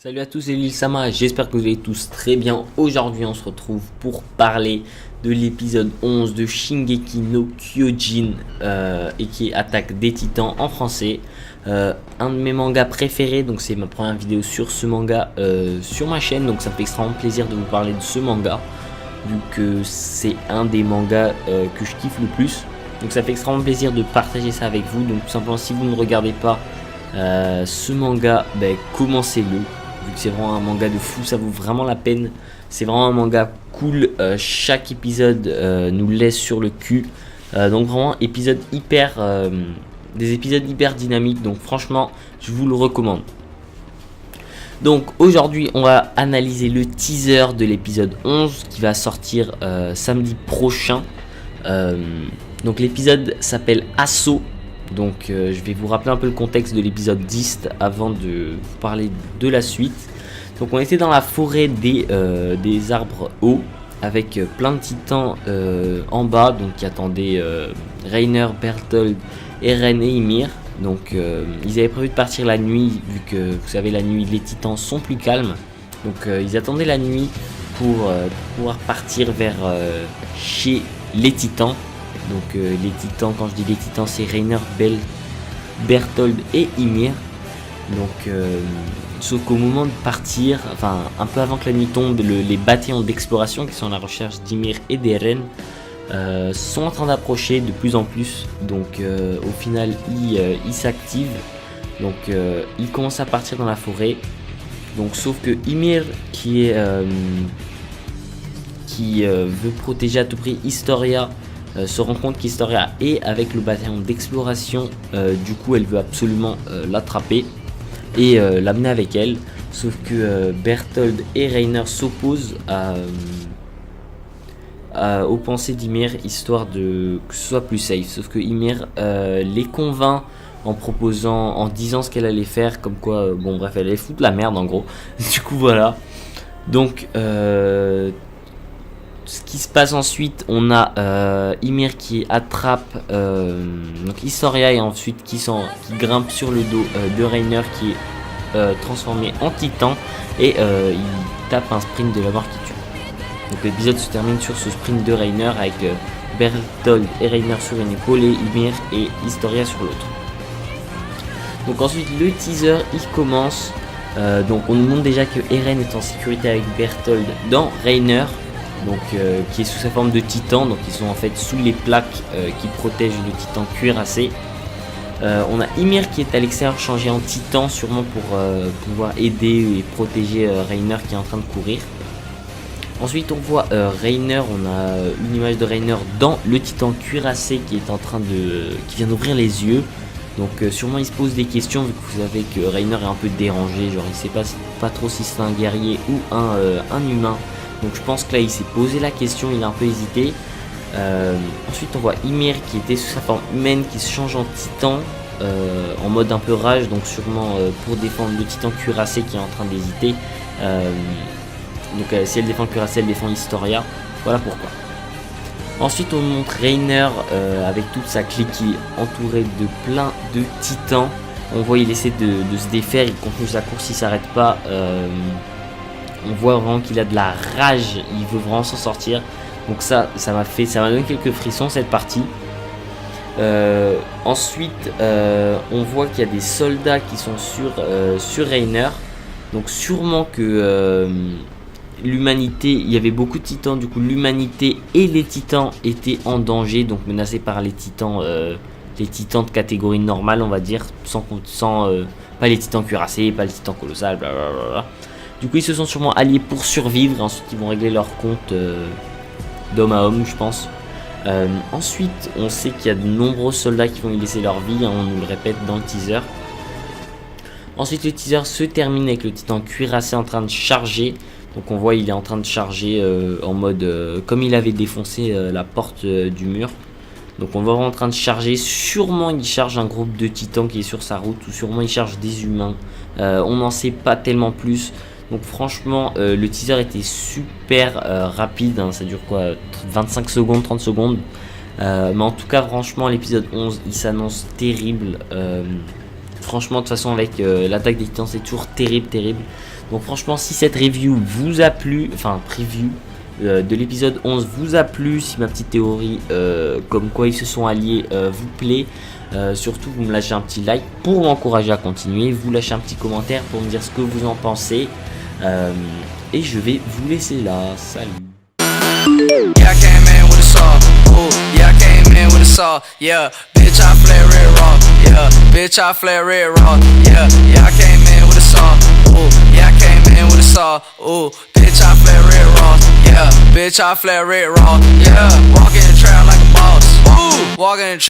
Salut à tous, c'est Lil Sama, j'espère que vous allez tous très bien. Aujourd'hui on se retrouve pour parler de l'épisode 11 de Shingeki no Kyojin et qui est Attaque des Titans en français. Un de mes mangas préférés, donc c'est ma première vidéo sur ce manga sur ma chaîne, donc ça me fait extrêmement plaisir de vous parler de ce manga vu que c'est un des mangas que je kiffe le plus. Donc ça fait extrêmement plaisir de partager ça avec vous. Donc tout simplement, si vous ne regardez pas ce manga, commencez-le. Vu que c'est vraiment un manga de fou, ça vaut vraiment la peine. C'est vraiment un manga cool. Chaque épisode nous laisse sur le cul. Donc vraiment des épisodes hyper dynamiques. Donc franchement, je vous le recommande. Donc aujourd'hui, on va analyser le teaser de l'épisode 11 qui va sortir samedi prochain. Donc l'épisode s'appelle Assaut. Donc je vais vous rappeler un peu le contexte de l'épisode 10 avant de vous parler de la suite. Donc on était dans la forêt des arbres hauts avec plein de titans en bas, donc qui attendaient Reiner, Bertholdt, Eren et Ymir. Donc ils avaient prévu de partir la nuit vu que vous savez la nuit les titans sont plus calmes. Donc ils attendaient la nuit pour pouvoir partir vers chez les titans. Donc les titans, quand je dis les titans, c'est Reiner, Bertholdt et Ymir. Donc sauf qu'au moment de partir, enfin un peu avant que la nuit tombe, les bataillons d'exploration qui sont à la recherche d'Ymir et d'Eren sont en train d'approcher de plus en plus. Donc au final ils s'activent. Donc ils commencent à partir dans la forêt. Donc sauf que Ymir qui veut protéger à tout prix Historia se rend compte qu'Historia est avec le bataillon d'exploration. Du coup elle veut absolument l'attraper et l'amener avec elle, sauf que Bertholdt et Reiner s'opposent aux pensées d'Ymir, histoire que ce soit plus safe. Sauf que Ymir les convainc en disant ce qu'elle allait faire, comme quoi elle allait foutre la merde en gros. Du coup voilà, donc ce qui se passe ensuite, on a Ymir qui attrape donc Historia et ensuite qui grimpe sur le dos de Reiner qui est transformé en titan et il tape un sprint de la mort qui tue. Donc l'épisode se termine sur ce sprint de Reiner avec Bertholdt et Reiner sur une épaule et Ymir et Historia sur l'autre. Donc ensuite le teaser il commence. Donc on nous montre déjà que Eren est en sécurité avec Bertholdt dans Reiner. Donc qui est sous sa forme de titan, donc ils sont en fait sous les plaques qui protègent le titan cuirassé. On a Ymir qui est à l'extérieur changé en titan, sûrement pour pouvoir aider et protéger Reiner qui est en train de courir. Ensuite on voit Reiner, on a une image de Reiner dans le titan cuirassé qui vient d'ouvrir les yeux. Donc sûrement il se pose des questions vu que vous savez que Reiner est un peu dérangé, genre il sait pas trop si c'est un guerrier ou un humain. Donc je pense que là il s'est posé la question, il a un peu hésité. Ensuite on voit Ymir qui était sous sa forme humaine qui se change en titan en mode un peu rage, donc sûrement pour défendre le titan cuirassé qui est en train d'hésiter. Donc si elle défend cuirassé, elle défend Historia, voilà pourquoi. Ensuite on montre Reiner avec toute sa clique qui est entourée de plein de titans. On voit il essaie de se défaire, il continue sa course, il s'arrête pas. On voit vraiment qu'il a de la rage, il veut vraiment s'en sortir. Donc ça m'a donné quelques frissons cette partie. Ensuite, on voit qu'il y a des soldats qui sont sur Reiner. Donc sûrement que l'humanité, il y avait beaucoup de titans, du coup l'humanité et les titans étaient en danger, donc menacés par les titans de catégorie normale, on va dire, pas les titans cuirassés, pas les titans colossales, blablabla. Du coup ils se sont sûrement alliés pour survivre. Ensuite ils vont régler leur compte d'homme à homme je pense. Ensuite on sait qu'il y a de nombreux soldats qui vont y laisser leur vie, on nous le répète dans le teaser. Ensuite le teaser se termine avec le titan cuirassé en train de charger. Donc on voit il est en train de charger en mode comme il avait défoncé la porte du mur. Donc on voit en train de charger, sûrement il charge un groupe de titans qui est sur sa route, ou sûrement il charge des humains. On n'en sait pas tellement plus. Donc franchement le teaser était super rapide, hein, ça dure quoi 25 secondes, 30 secondes. Mais en tout cas franchement l'épisode 11 il s'annonce terrible. Franchement de toute façon avec l'attaque des titans c'est toujours terrible. Donc franchement, si cette review vous a plu, enfin preview de l'épisode 11 vous a plu, si ma petite théorie comme quoi ils se sont alliés vous plaît, surtout vous me lâchez un petit like pour m'encourager à continuer, vous lâchez un petit commentaire pour me dire ce que vous en pensez, et je vais vous laisser là. Salut. Yeah, I came in with a saw. Ooh, yeah, I came in with a saw. Yeah, bitch, I flare it raw. Yeah, bitch, I flare it raw. Yeah, yeah, I came in with a saw. Ooh, yeah, I came in with a saw. Ooh, bitch, I flare it raw. Yeah, bitch, I flare it raw. Yeah, walking the trail like a boss. Ooh, walking the